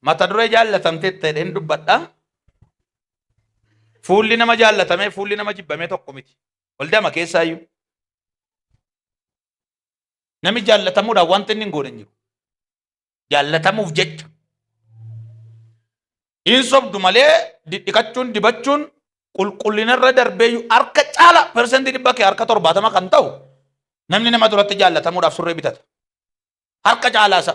mata duree jaallatamte ta'een dubbadha. Fuulli nama jaallatame fuulli nama jibbame tokko miti. Waldama keessaayyuu. Nami jaallatamuudhaan wanti inni hin goone hin jiru. Jaallatamuuf jecha. Hin sobdu malee dhiqachuun dibachuun qulqullinarra darbeeyyuu harka caala persentii dhibba kee harka 70 kan ta'u namni nama duratti jaallatamuudhaaf surree bitata. Harka caalaasa.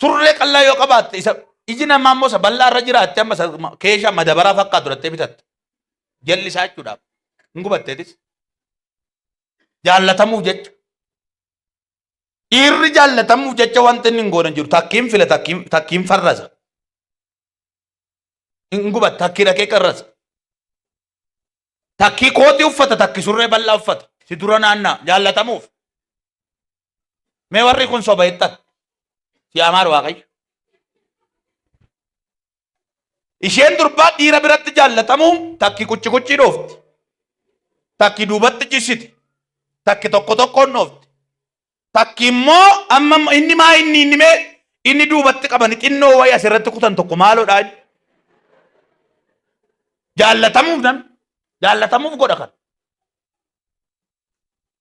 Surree qallaa yoo qabaatte isa iji namaa immoo isa bal'aa irra jiraatte amma keeshaa madabaraa fakkaatu durattee bitatte. Jallisaa jechuudhaaf. Hin gubatteetis. Jaallatamuuf jecha. Dhiirri jaallatamuuf jecha wanti inni hin goone jiru. Takkiin fila takkiin farrasa. Hin gubatte takkii dhaqee qarrasa. Takkii kootii uffata takki surree bal'aa uffata. Si dura naannaa jaallatamuuf. Mee warri kun soba jettan. Si amaar waaqayyo. Isheen durbaa dhiira biratti jaallatamuun takki kuchi dhoofti. Takki duubatti cisiti. Takki tokko tokkoon dhoofti. Takki immoo amma inni duubatti qabani xinnoo wayii asirratti kutan tokko maaloodhaa. Jaallatamuuf namni. Jaallatamuuf godha kan.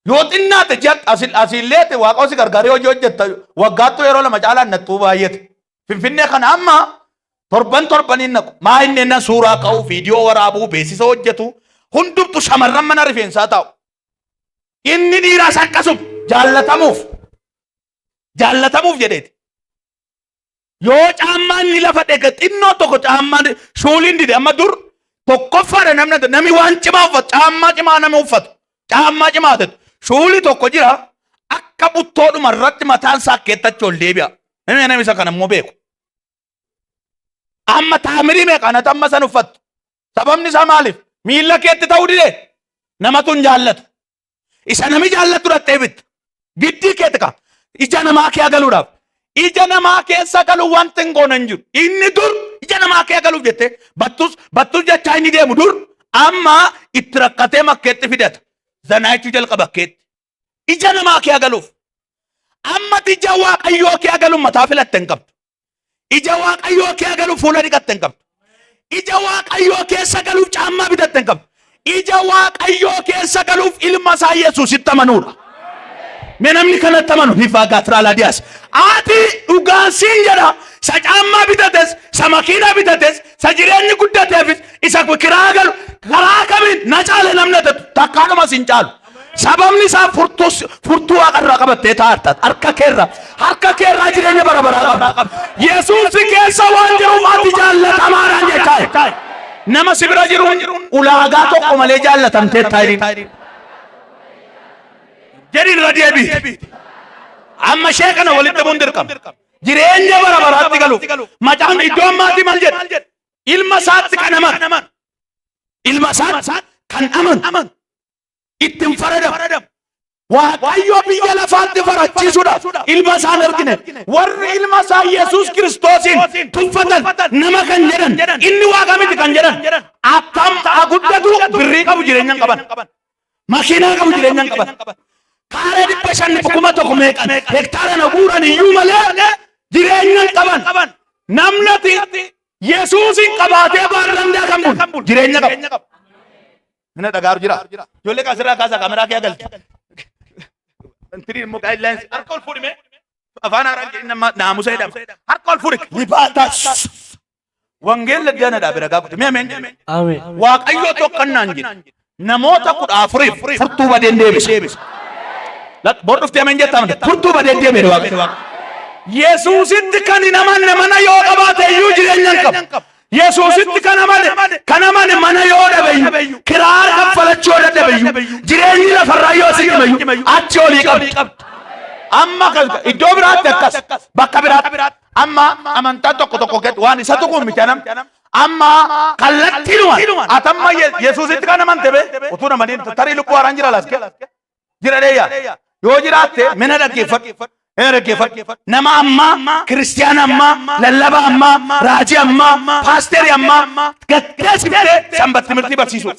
Yoo xinnaate asiilleete waaqoo si gargaaree hojii hojjetta waggaattuu yeroo lama caalaan nattuu baay'ate. Finfinnee kana amma torbaniin naqu. Maa inni enna suuraa ka'u, viidiyoo waraabuu, beeksisa hojjetu hundumtu shamarran mana rifeensaa taa'u. Inni dhiiraas akkasuma jaallatamuuf. Jaallatamuuf jedheeti. Yoo caammaan ni lafa dhege xinnoo tokko caammaan shuuliin dide amma dur tokkoffaadha namni waan cimaa uffatu caammaa cimaa nama uffatu. Caammaa cimaa ta'e shuulii tokko jira akka buttoodhuma irratti mataan isaa keettachuu ol deebi'a. Namni isa kana immoo beeku. Amma taamirii meeqaanatu amma san uffattu. Sababni isaa maaliif? Miilla keetti ta'uu dide namatu hin jaallatu. Isa nami jaallatu dhattee bitta. Giddii keetti ka. Ija namaa kee galuudhaaf. Ija namaa keessa galu wanti hin goone hin jiru. Inni dur ija namaa kee galuuf jettee battus jechaa inni deemu dur amma itti rakkatee makkeetti fidata. Zanaayachuu jalqaba bakkeetti. Ija namaa kee galuuf. Amma ija waaqayyoo kee galuuf mataa filatte hin qabdu. Ija waaqayyoo kee galuuf fuula dhiqatte hin qabdu. Ija waaqayyoo keessa galuuf caammaa bitatte hin qabdu. Ija waaqayyoo keessa galuuf ilma isaa Yesuusitti amanuudha. Mee namni kanatti amanu ni faagaatira laadiyaas. Ati dhugaansiin jedha. Sa caammaa bitates, sa makiinaa bitates, sa jireenyi guddateefis isa kiraa galu karaa kamiin na caale namni takkaadhuma sin caalu. Sababni isaa furtuu waaqarraa qabattee taa'artat harka keerraa jireenya bara baraa qabda. Yesuus keessa waan jiruuf ati jaallatamaadhaan jechaa. Nama si bira jiru ulaagaa tokko malee jaallatamtee taa'in. Jedhin irra deebii. Amma ishee kana walitti bu'uun dirqama. Jireenya bara baraatti galuuf. Macaan iddoo ammaatii maal jedha? Ilma isaatti kan aman. Ilma isaatti kan aman. Ittiin faradam. Waaqayyo biyya lafaatti farachiisuudhaaf ilma isaan argine. Warri ilma isaa Yesuus Kiristoosiin tuffatan nama kan jedhan. Inni waaqa miti kan jedhan. Akkam guddatu birrii qabu jireenya qaban. Makiinaa qabu jireenya qaban. Kaaree 500,000 meeqan hektaara na guuran iyyuu malee jireenya qaban. Namnati Yesuusin qabaatee baarrandaa kan bulu jireenya qaba. Mina dhagaaru jira. Ijoollee kaasirraa kaasaa kaameraa kee agalti. Tiriin immoo gaayidlaayinsi harka ol fuudhime. Afaan haaraan naamusa jedhama. Harka ol fuudhi. Libaatas. Wangeella diyaanadhaa bira gaafate. Mee ameen. Waaqayyoo tokkannaan jira. Namoota 14 furtuu badeen deebise. Bordofti ameen jettaan furtuu badeen deebise waaqayyo. Yesuusitti kan mana yoo qabaate iyyuu jireenya hin qabu. Yesuusitti kan amane mana yoo dhabeeyyu kiraa kaffalachuu dadhabeeyyu jireenyi lafarraa yoo siqimeeyyu achi olii qabdu. Amma iddoo biraatti akkas bakka biraatti amma amantaa tokko keetti waan isa tuquun miti amma kallattiinuma atamma Yesuusitti kan amante utuu namanii tarii lubbuu haaraan jira laske jira dheeyyaa yoo jiraatte mina dhaggeeffadhu. Nama amma, Kiristiyaana amma, lallaba amma, raajii amma, paasterii amma, gattee siftee sanbatti mirtii barsiisu.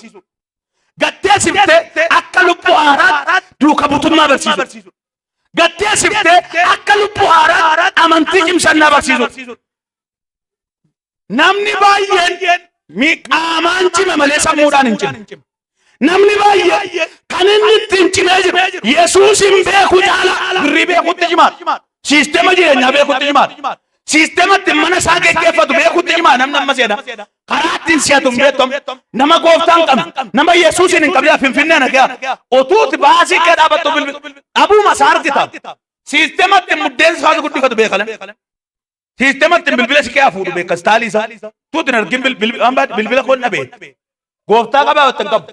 Gattee siftee akka lubbuu haaraatti duuka butummaa barsiisu. Gattee siftee akka lubbuu haaraatti amantii cimsannaa barsiisu. namni baay'een miqaamaan cime malee sammuudhaan hin cimne. Namni baay'een kan inni ittiin cimee jiru Yesuus hin beeku caala birrii beekutti cimaadha. Siistema jireenyaa beekutti cimaadha. Siistema ittiin mana isaa geggeeffatu beekutti cimaadha. Namni amma seena karaa ittiin si'atu hin beektu nama gooftaan qabne nama Yesuusin hin qabne Finfinnee nagaa otuuti baasii kee dhaabattu dhabuma isaa argita. Siistema ittiin muddeen isaa guddifatu beekalan. Siistema ittiin bilbila si kee hafuudhu beekas taalii isaa tuutiin argin bilbila koon dhabee gooftaa qabaa wajjin qabu.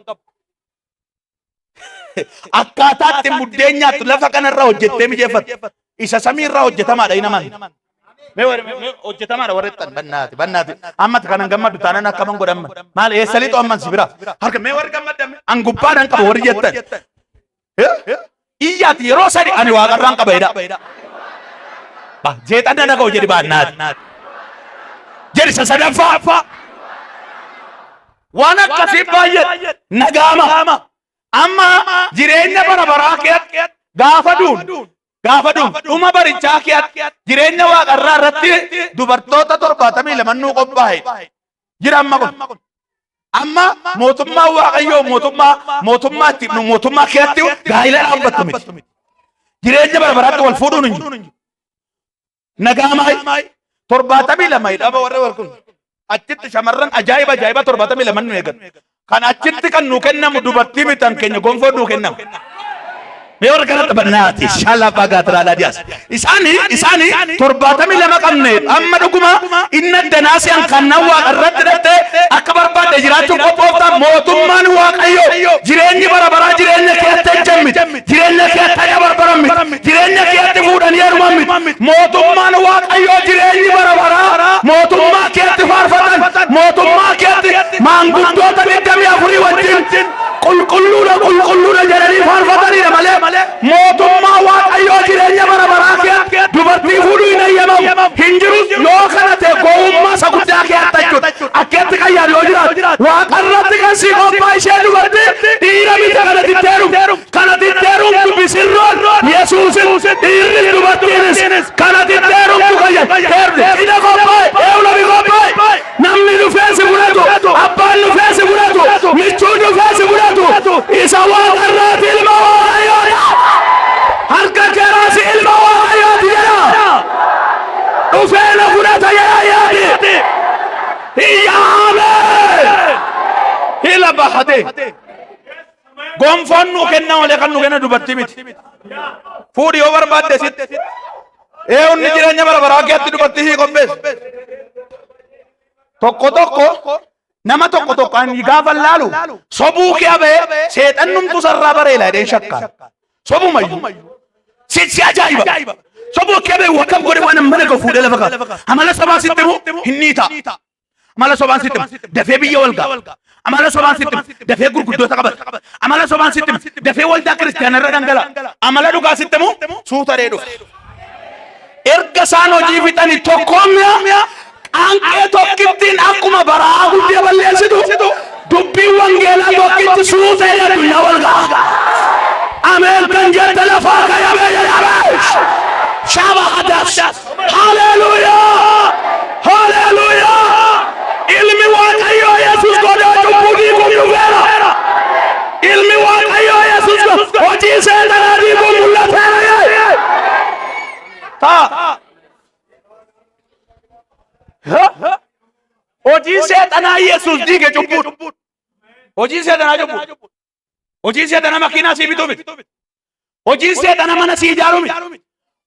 Akkaataa ittiin muddeen nyaattu lafa kanarraa hojjettee mijeeffatu isa samiirraa hojjetamaadha inaman. Hojjetamaadha warreettan bannaati ammatti kanan gammadu taanan akkaman godhamma maal eessa lixu amman sibira harka mee warri gammadame an gubbaadhaan qaba warri jettan iyyaati yeroo sadi ani waaqarraan qaba jedha jeexanna dhaga'u jedhi baannaati jedhi isa sadaffaa waan akkasii baay'ee nagaama amma jireenya bara baraa keetti gaafa duun dhuma barichaa keetti jireenya waaqarraa irratti dubartoota 72 qophaa'e jira amma kun amma mootummaa waaqayyoo mootummaa keetti gaa'ila dhaabbattu miti jireenya bara baraatti wal fuudhuun hin jiru nagaamaay 72 dhaba warra wal kun achitti shamarran ajaa'iba 72 nu eegan kan achitti kan nu kennamu dubartii mitan keenya gonfoo nu kennamu mee warra kanatti bannaati shaalafaa gaatiraadhaa dhiyaas isaanii 72 qabne amma dhuguma inna danaasiyaan kannaan waaqa irratti dhatte akka barbaadde jiraachuun qophooftaa mootummaan waaqayyoo jireenyi bara baraa jireenya keetti ejjammi jireenya keetti dabarbarammi jireenya keetti fuudhanii heeruman mootummaan waaqayyoo jireenyi bara baraa mootummaa keetti faarfatan mootummaa keetti maanguddoota 24 wajjin qulqulluudha jedhanii faarfataniidha malee mootummaa waaqayyoo jireenya bara baraa keetti dubartii fuudhuu hin eeyyamamu hin jiru yoo kana ta'e gowwummaa isa guddaa keetti jechuudha akkeetti qayyaan yoo jiraatu waaqarratti kan si qophaaye ishee dubartii dhiira miti kana titteerumtu bisirroon Yesuusin dhiirris dubartiinis kana titteerumtu qayyaan ina qophaaye eewlabi qophaaye namni dhufeesi fudhatu abbaan dhufeesi fudhatu michuun dhufeesi fudhatu isa waaqarraati ilma waaqayyoodha harka keeraasi ilma waaqayyooti jedha dhufeena fudhata jedha yaadi iyyaame hila bahate gonfoon nu kenna malee kan nu kenna dubartii miti fuudhi yoo barbaadde sitti eewunni jireenya bara baraa keetti dubartii hii qopheessu tokko nama tokko ani gaafa laalu sobuu kee ba'ee seexannumtu sarraa bareela jedheen shakkaan sobumayyuu si ajaa'iba sobuu kee ba'ee wakkam godhe waan mana koo fuudhee lafa kaa'u amala sobaan sitti mu hin niita amala sobaan sitti mu dafee biyya wal ga'a amala sobaan sitti mu dafee gurguddoota qabata amala sobaan sitti mu dafee waldaa kiristaanarra dhangala amala dhugaa sitti mu suutaree dhufa erga isaan hojii fixanii tokkoommiya anqee tokkittiin akkuma baraa guddee balleessitu dubbiin wangeelaa tokkitti suutee addunyaa wal ga'a ameen kan jette lafaa kayamee jedhame shaba hadas haleluuyaa ilmi waaqayyoo yesus godhee cubbuu diiguun dhufeera ilmi waaqayyoo yesus hojii seexanaa diiguun mul'ateera hojii seexanaa yesus diige cubbuu hojii seexanaa cubbuu hojii seexanaa makiinaa sii bituu miti hojii seexanaa mana sii ijaaruu miti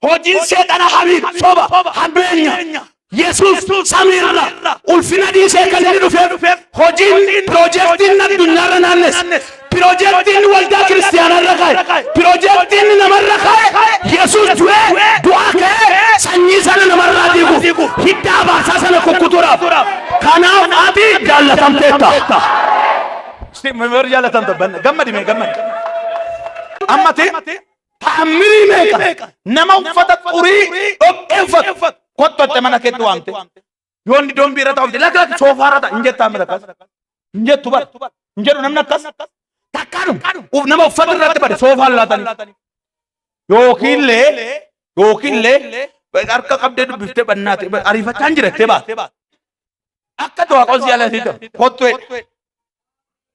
hojii seexanaa habiib soba hambeenya yesus samiirra ulfina dhiisee kan inni dhufeef hojiin piroojeektiin addunyaarra naannes piroojeektiin waldaa kiristaanarra kaa'e piroojeektiin namarra kaa'e yesus du'aa ka'ee sanyii sana namarraa diigu hiddaa baasaa sana kukkutuudhaaf kanaaf ati jaallatamteetta gammadi ammati ta'ammirii meeqa nama uffata xurii dhoqqeeffatu kottotte mana keetti waamte yoonni doon biira ta'u lak soofaarra ta'a injettaa mata akkas injettu bar injedhu namni akkas takkaadhum nama uffata irratti bade soofaan laatanii yookiinlee harka qabdee dubbiftee bannaate ariifachaan jirettee baate akka du'a qolsi alasiita kottu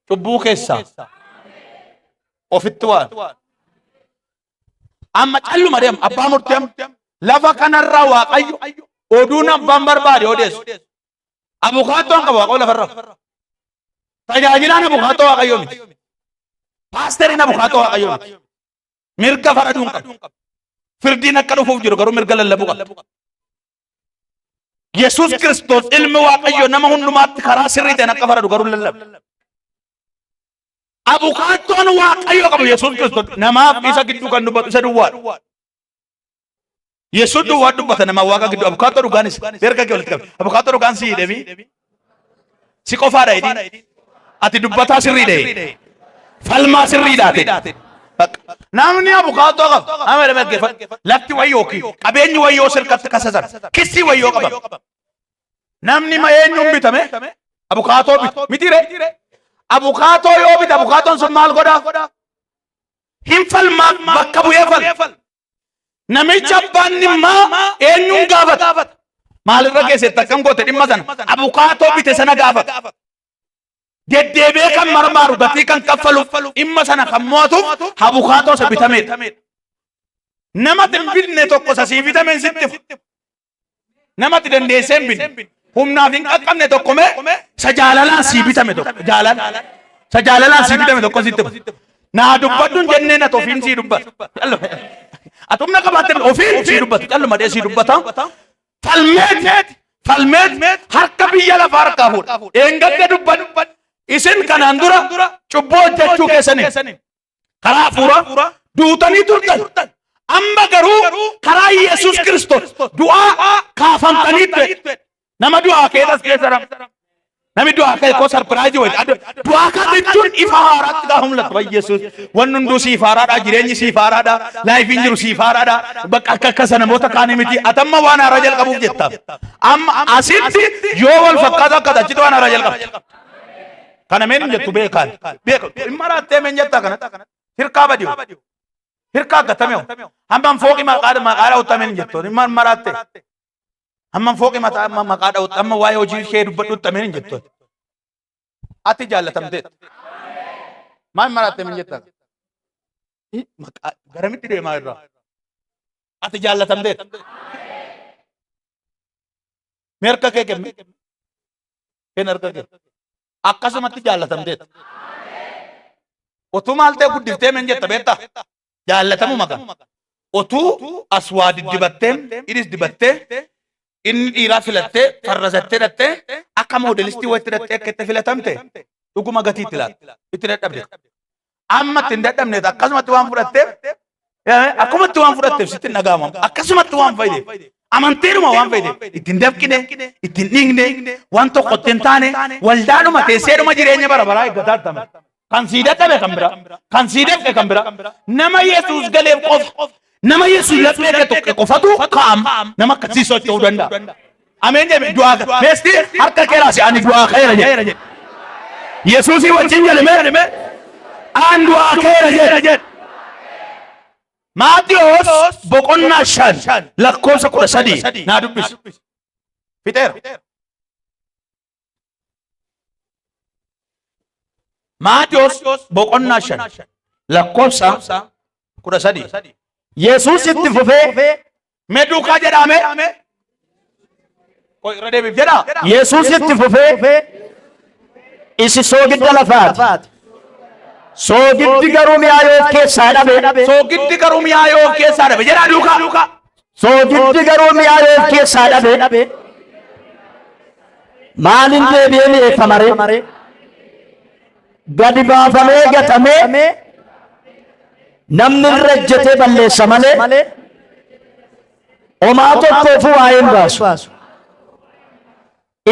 cubbuu keessa ofitti waan amma calluma deem abbaa murteem lafa kanarraa waaqayyo oduun abbaan barbaade odeessu abukaattoon qaba waaqayyo lafarra tajaajilaan abukaatoo waaqayyo miti paasteriin abukaatoo waaqayyo miti mirga faraduun qabu firdiin akka dhufuuf jiru garuu mirga lallabuu qaba Yesuus Kiristoos ilmi waaqayyo nama hundumaatti karaa sirrii ta'een akka faradu garuu lallabu abukaattoon waaqayyo qabu Yesuus Kiristoos namaaf isa gidduu kan dubbatu isa duwwaadha Yesuus duwwaa dubbata nama waaqa gidduu abukaattoo dhugaanis erga kee walitti qabe abukaattoo dhugaan si hidhemi si qofaadha hidhiin ati dubbataa sirriidha falmaa sirriidhaate namni abukaattoo qaba nama jedhame dhaggeeffadhu lafti wayyoo qabeenyi wayyoo sirkatti kasasan kissii wayyoo qaba namni ma eenyuun bitame abukaattoo mitire abukaatoo yoo bita abukaattoon sun maal godhaa hin falmaa bakka bu'ee fal namicha abbaan dhimmaa eenyuun gaafata maalirra keessatti akkam goote dhimma sana abukaatoo bite sana gaafata deddeebee kan marmaaru gatii kan kaffaluuf dhimma sana kan mootuuf abukaatoo isa bitameedha nama binne tokko sasii bitameen sitti namatti dandeessee hin binne humnaaf hin qaqqabne tokko mee sajaalalaan sii bitame tokko sajaalalaan sii bitame tokko sitti naa dubbadduun jennee na tofiin sii dubbata atumna qabaatte ofiin sii dubbatu calluma dhee sii dubbata falmeet harka biyya lafaa harkaa fuudha eengadde dubbadhu isin kanaan dura cubboo hojjechuu keessaniin karaa hafuura duutanii turtan amma garuu karaa Yesuus Kiristoos du'aa kaafamtaniitti nama du'aa keessa nami du'aa kee ko sarpiraayizii wayita du'aa kan jechuun ifa haaraatti gaafa mul'atu ba Yesuus wanni hunduu siif haaraadha jireenyi siif haaraadha laayifiin jiru siif haaraadha bakka akka namoota kaanii miti atamma waan haaraa jalqabuuf jettaaf amma asitti yoo wal fakkaatu akka achitti waan haaraa jalqaba kana meen jettu beekaan marattee meen jetta kanatti hirkaa badiyo hirkaa gatameewu hamman fooqi maqaadha uttameen jettu immaan marattee hamman fooqi maqaadha uttamma waa'ee hojii ishee dubbadhu uttameen jettu ati jaallatamteet maal marattee meen jetta garamitti deemaa irraa ati jaallatamteet meerka kee kenne kenn harka kee akkasumatti jaallatamteet otuu maal ta'e guddiftee meen jetta beektaa jaallatamu maqaa otuu as waa diddibattee idis dibattee inni dhiiraa filattee farrasattee dhattee akka moodelistii wayitti dhattee akka itti filatamte dhuguma gatii itti laata itti dadhabde amma itti hin dadhabneet akkasumatti waan fudhatteef akkumatti waan fudhatteef sitti dhagaama akkasumatti waan fayyideef amanteedhuma waan fayyideef ittiin dafqine ittiin dhiigne waan tokko ittiin taane waldaadhuma teesseedhuma jireenya bara baraa eeggataa artame kan sii dadhabe kan bira kan sii dafqe kan bira nama Yesuus galeef qofa nama Yesuus laphee tokko qofatu kaam nama akkasii socho'uu danda'a ameen jedhe du'aa meesti harka keeraasi ani du'aa keera jedhe Yesuusii wajjin jedhame aan du'aa keera jedhe Maatiyos boqonnaa 5 lakkoofsa 13 naa dubbisu fixeera Maatiyos boqonnaa 5 lakkoofsa 13 Yesuus itti fufee meduukaa jedhame irra deebiif jedha Yesuus itti fufee isi soogidda lafaati soogiddi garuu mi'aayoo keessaa dhabe soogiddi garuu mi'aayoo keessaa dhabe jedha duukaa soogiddi garuu mi'aayoo keessaa dhabe maalin deebi'ee mi'eeffamare gadi baafamee gatamee namni irra ejjetee balleessa malee homaa tokkoofuu waa hin baasu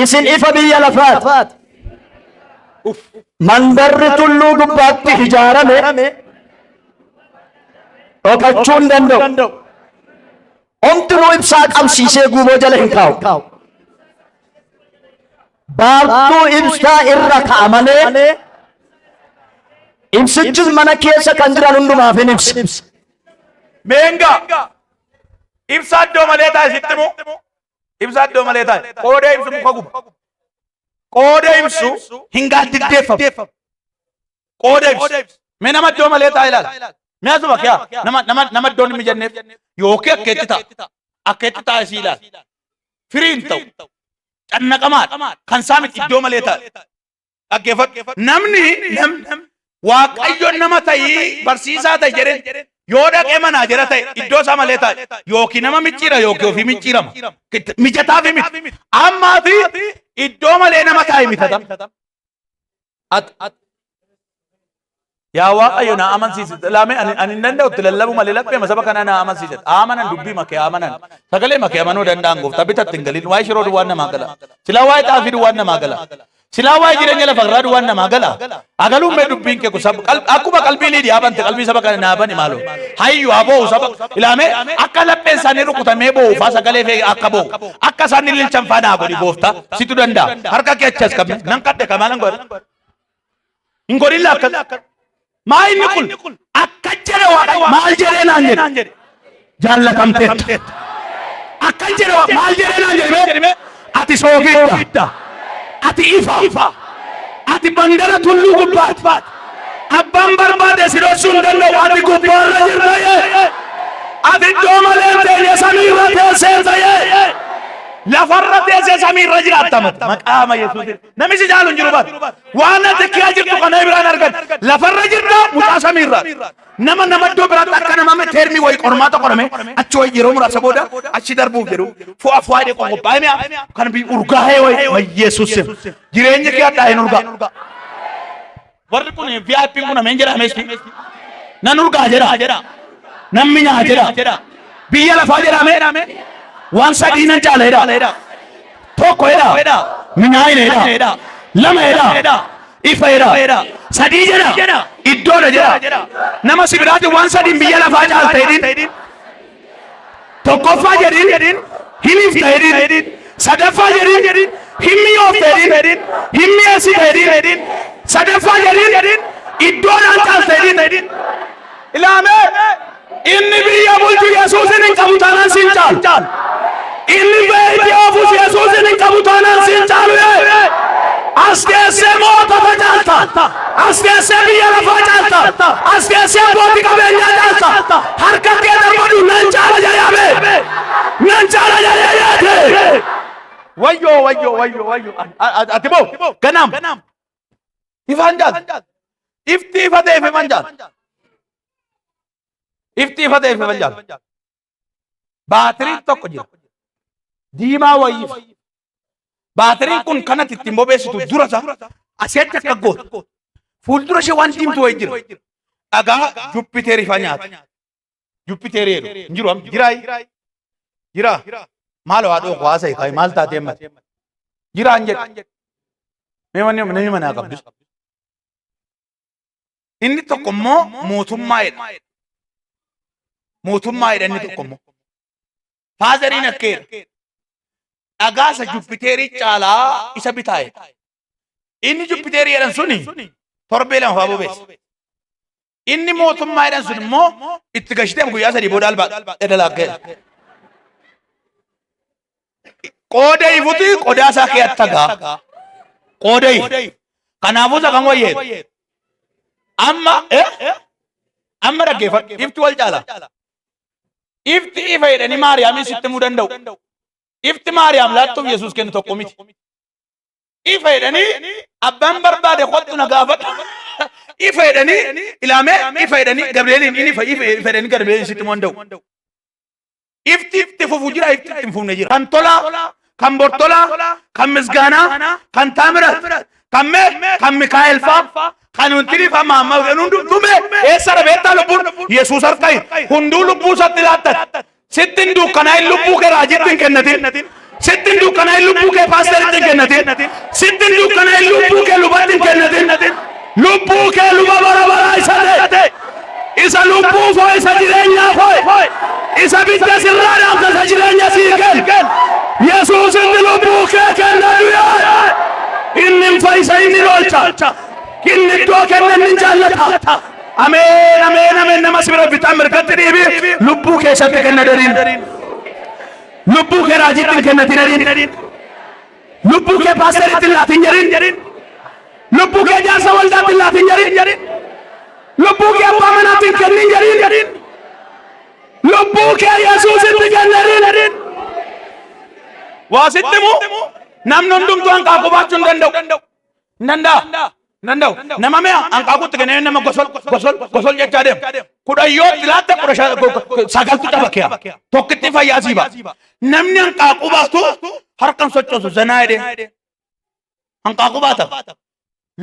isin ifa biyya lafaati mandarri tulluu gubbaatti ijaarame dhokachuu hin danda'u homtinuu ibsaa qabsiisee guuboo jala hin kaa'u baartuu ibsaa irra ka'a malee ibsichis mana keessa kan jiran hundumaaf hin ibsa meenga ibsa iddoo malee taa'e sitti moo ibsa iddoo malee taa'e qoodee ibsu muka guba qooda ibsu hin gaaddiddeeffamu. Qooda ibsu. Mee nama iddoo malee ta'a ilaala. Mee asuma kee nama iddoon hin mijanneef yookiin akkeetti ta'a. Akkeetti ta'a isii ilaala. Firiin ta'u. Cannaqamaadha. Kan isaa miti iddoo malee ta'a. Dhaggeeffadhu. Namni Waaqayyoon nama ta'ii barsiisaa ta'e jedhee yoo dhaqee manaa jira ta'e iddoo isaa malee ta'a. Yookiin nama micciira yookiin ofii micciirama. Mijataa fi miti. Ammaa fi iddoo malee nama taa'e mitata. Yaa Waaqayyo na amansiisite. Laamee ani hin danda'utti lallabu malee laphee masaba kana na amansiisite. Amanan dubbii makee amanan. Sagalee makee amanuu danda'an gooftaa bitatti hin galin. Waa'ee shiroo duwwaan namaa gala. Silaa waa'ee xaafii duwwaan namaa gala. Silaa waa'ee jireenya lafa irraa duwwaan namaa gala. Agaluun mee dubbiin kee kusab akkuma qalbii liidii abante qalbii saba kana naabani maaloo. Hayyu aboo saba ilaamee akka lapheen isaanii rukutamee boo'uufaa sagalee fee akka boo'u. Akka isaanii lilchan faanaa godhi gooftaa situ danda'a. Harka kee achas qabne nan kadde kamaalan godhe. Hin godhin akka maa inni kun akka jedhe Waaqayyo maal jedhee naan jedhe jaallatamteetta. Akka jedhe maal jedhee naan jedhe ati soogidda. Ati ifa. Ati bandara tulluu gubbaati. Abbaan barbaade si dhoksuu hin danda'u. Ati gubbaarra jirta. Ati iddoo malee teenye samiirra teessee ta'e. Lafarra teessee samiirra jiraattamat. Maqaama Yesuusin. Namichi jaalu hin jiru baat. Waan ati kiyaa jirtu kana biraan argan. Lafarra jirta mucaa samiirra. Nama iddoo biraatti akka nama teermii wayii qormaata qorame achi wayii yeroo muraasa booda achi darbuuf jedhu fu'a fu'aadhee qophaa'e mi'a kan bi urgaa'ee wayii Yesuusin. Jireenya kee addaa hin urgaa. Warri kun VIP kun ameen jedhameesti. Nan urgaa jedha. Namni nyaa jedha. Biyya lafaa jedhame. Waan sadii nan caala jedha. Tokko jedha. Minyaa'ina jedha. Lama jedha. Ifa jedha. Sadii jedha. Iddoodha jedha. Nama si biraatti waan sadiin biyya lafaa caalta jedhin. Tokkoffaa jedhin. Himifta jedhin. Sadaffaa jedhin. Himmiyoofta jedhin. Himmiyeessita jedhin. Sadaffaa jedhin. Iddoodhaan caalta jedhin. Ilaamee. Inni biyya bulchu Yesuusin hin qabu taanaan sin caalu. Inni beeyti oofus Yesuusin hin qabu taanaan sin caalu. As keessee mootota caalta. As keessee biyya lafaa caalta. As keessee abbootii qabeenyaa caalta. Harka kee darbadu nan caala jedhame. Nan caala jedhee. Wayyo. Ati boo ganam. Ifaan jaal. Ifti ifa ta'eef ifaan jaal. Ifti ifa ta'eef ifaan jaal. Baatiriin tokko jira. Diimaa wayiif. Baatiriin kun kanatti ittiin bobeessitu durasa asitti akka gootu. Fuuldura ishee waan diimtu wayii jira. Dhagaa Jupiteeri fa nyaata. Jupiteeri jedhu. Hin jiru amma. Jira. Maal waa dhooqu haasa'e kaayi maal taatee mati. Jiraan jedhu. Namni manaa qabdu. Inni tokko immoo mootummaa jedha. Mootummaa jedha inni tokko immoo. Faazariin akkeera. Dhagaasa Jupiteerii caalaa isa bitaa'e. Inni Jupiteerii jedhan suni torbee lama fa'aa bobeesse. Inni mootummaa jedhan sun immoo itti gashiteef guyyaa sadii booda dalaggee. Qooda ifuti qodaa isaa kee attagaa. Qooda ifu. Kanaafuu isa kan wayyeetu. Amma dhaggeeffadhu. Ifti wal caala. Ifti ifa jedhanii Maariyaamiin sitti himuu danda'u. Ifti Maariyaam laattuuf Yesuus kennu tokko miti. Ifa jedhanii abbaan barbaade kottu na gaafadhu. Ifa jedhanii ilaamee ifa jedhanii Gabrieliin inni ifa jedhanii Gabrieliin sitti himuu danda'u. Ifti fufuu jira ifti ittiin fufne jira. Kan tolaa, kan bortolaa, kan misgaanaa, kan taamirat, kan Mikaa'el fa'aa, kan huntini fa'aa maammaa hundume eessa dhabeettaa lubbuun Yesuus harka hunduu lubbuu isaatti laattan. Sittin dukkanaa lubbuu kee raajitti hin kennatin. Sittin dukkanaa lubbuu kee paasteritti hin kennatin. Sittin dukkanaa lubbuu kee lubatti hin kennatin. Lubbuu kee luba bara isa ta'e. Isa lubbuu foo isa jireenyaa foo. Isa bidda sirraa dhaamsa isa jireenya sii kennu. Yesuus inni lubbuu kee kennatu yaa. Inni fayyisa inni lolcha. Inni iddoo kenna inni jaallata. Ameen nama sibira bitaan mirgatti dhiibi lubbuu keessatti kenna dariin. Lubbuu kee raajitti kennatin dariin. Lubbu ke paasteritti laatin jarin. Lubbu ke jaarsa waldaatti laatin jarin. Lubbu ke abbaa manaatiin kennin jarin. Lubbu ke Yesuusitti kennin. Waasitti mu namni hundumtuu hanqaaquu baachuu hin danda'u. Nandau nama mea hanqaaquutti kennee nama gosol jechaa deema. Kudhayyoo ilaatte sagaltu dhabakeya. Tokkitti fayyaasii ba'a. Namni hanqaaquu baatu harkaan sochoosu zanaa jedhee hanqaaquu baata.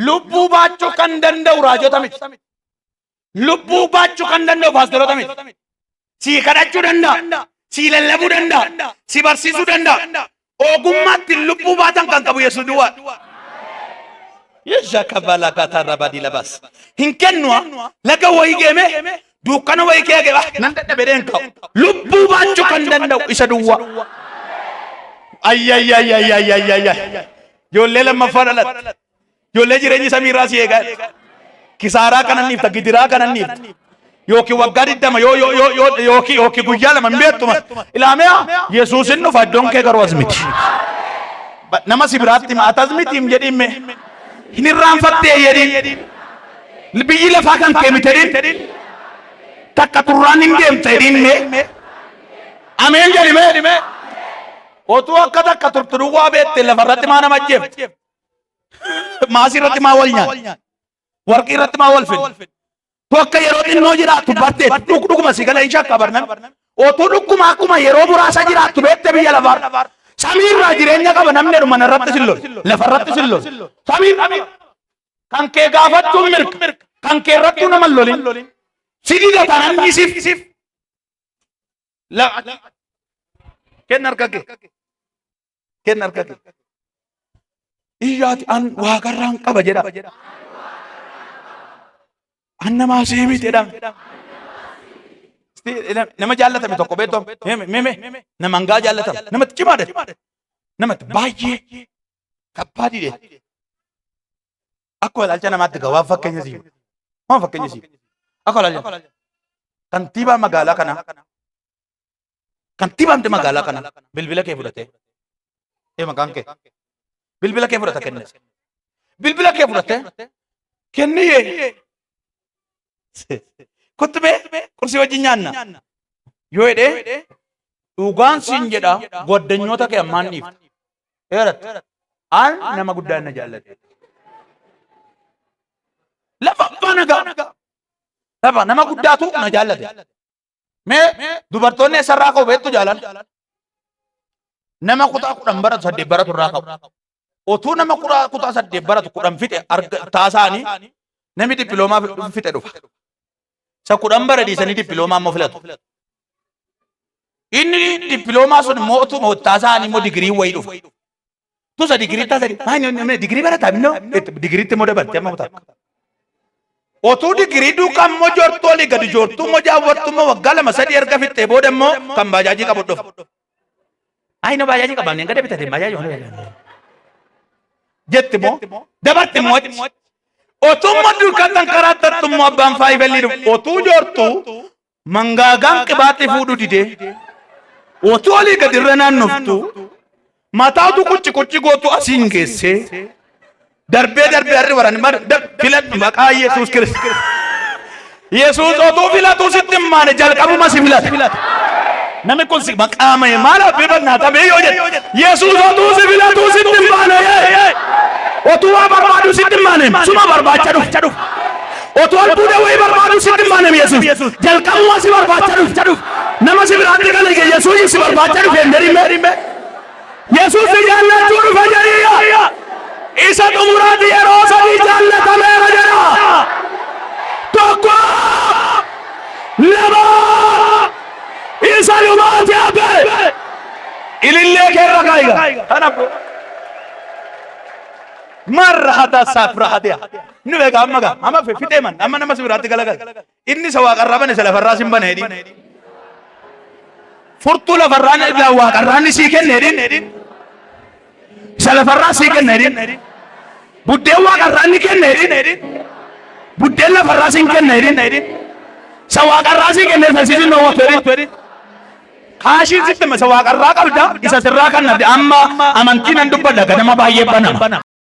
Lubbuu baachuu kan danda'u raajota miti. Lubbuu baachuu kan danda'u paasteroota miti. Sii kadhachuu danda'a. Sii lallabuu danda'a. Sii barsiisuu danda'a. Ogummaatti lubbuu baatan kan qabu Yesuus duwwaa. Yesha kabala katara badila bas. Hinkenwa laga waigeme dukana waigege nanda bedenka. Lubbu bachu kandanda isa duwa. Ay. Yolle lama faralat. Yolle jirenyi samirasi ega. Kisara kanan nifta gidira kanan nifta. Yoki wagari dama yoki guyala mambetuma. Ilamea Yesusin no fadonke karwazmiti. Nama sibirati ma atazmiti mjedi me. Hinirraan fattee jedhin biyyi lafaa kan keemite jedhin takka turraan hin deemte jedhin mee ameen jedhi mee otuu akka takka turtu duwwaa beette lafarratti maa nama ajjeefte maasii irratti maa wal nyaate warqii irratti maa wal fide tu akka yeroo xinnoo jiraattu barteet dhuguma si gala hin shakka barnan otuu dhugguma akkuma yeroo muraasa jiraattu beette biyya lafaar Samirra jireenya qaba namni dhuma narratti sillo lafarratti sillo Samir kan kee gaafachuun mirga kan kee irrattuu nama lolin sidida tanan isif la kennar kake iyyaati an waaqarraan qaba jedha an namaa siimit jedham nama jaallatame tokko beektom meme nama hangaa jaallatame namatti cimaadha namatti baay'ee kabbaadidhe akka walaalcha namaatti gaa waan fakkeenya siimu akka walaalcha kantiibaa magaalaa kana bilbila kee fudhate maqaan kee bilbila kee fudhata kennes bilbila kee fudhate kenniyee Kutube kursi wajjin nyaanna yoo jedhee dhugaan siin jedha goddanyoota kee ammaan dhiifte eeratti an nama guddaa na jaallate lafa abbaa nagaa lafa nama guddaatu na jaallate mee dubartoonni eessarraa qabu beektu jaalala nama kutaa 10 baratu 8 baratu irraa qabu otuu nama kutaa 8 baratu 10 fixe taasaanii namni dippiloomaa fixe dhufa Sa kudhan bara dhiisanii dippiloomaa ammoo filatu. Inni dippiloomaa sun mootu moottaasaanii immoo digirii wayii dhufa. Tusa digirii taasadi. Maani digirii barataa immoo digiriitti immoo dabalte amma mutaa. Otuu digirii duukaa immoo joortuu olii gadi joortuu immoo jaawwattuu immoo waggaa 2-3 erga fixxee booda immoo kan baajaajii qabu dhufa. Aayina baajaajii qabamne gadi bitate baajaajii. Jetti immoo dabarte immoo Otuu maddu kan karattattu immoo abbaan faayiballi otuu joortu mangaagaan qibaatti fuudhu dide otuu olii gadi irra naannoftu mataatu kuchi gootu asiin geesse darbee harri waran filadhu maqaa Yesuus Kiristoos Yesuus otuu filatu sitti maane jalqabuma si filata namni kun si maqaa mee maala beebanaa tabee yoo jedhe Yesuus otuu si filatu sitti maane Otuu barbaadu sitti maanem suma barbaacha dhuf otuu albuuda wayii barbaadu sitti maanem Yesuus jalqabuma si barbaacha dhuf nama si biraatti kan eege Yesuus si barbaacha dhuf henderime Yesuus si jaallachuu dhufe jedhiya isa xumuraati yeroo sadii jaallatameera jedha tokko lama isa lumaati abbe ilillee keerra kaayiga kanabbo Marra hada safra hadia. Nu bega amma fite man amma nama sibirati galagal. Inni sawa qarraban isa lafarraa simbane edin. Furtu lafarraa ila wa qarrani si kenne edin. Isa lafarraa si kenne edin. Budde wa qarrani kenne edin. Budde lafarraa si kenne edin. Sawa qarrasi kenne sasisin no wa edin. kaashiin sitti masa waaqarraa qabda isa sirraa kan nabdi amma amantiin an dubbadha ganama baay'ee banama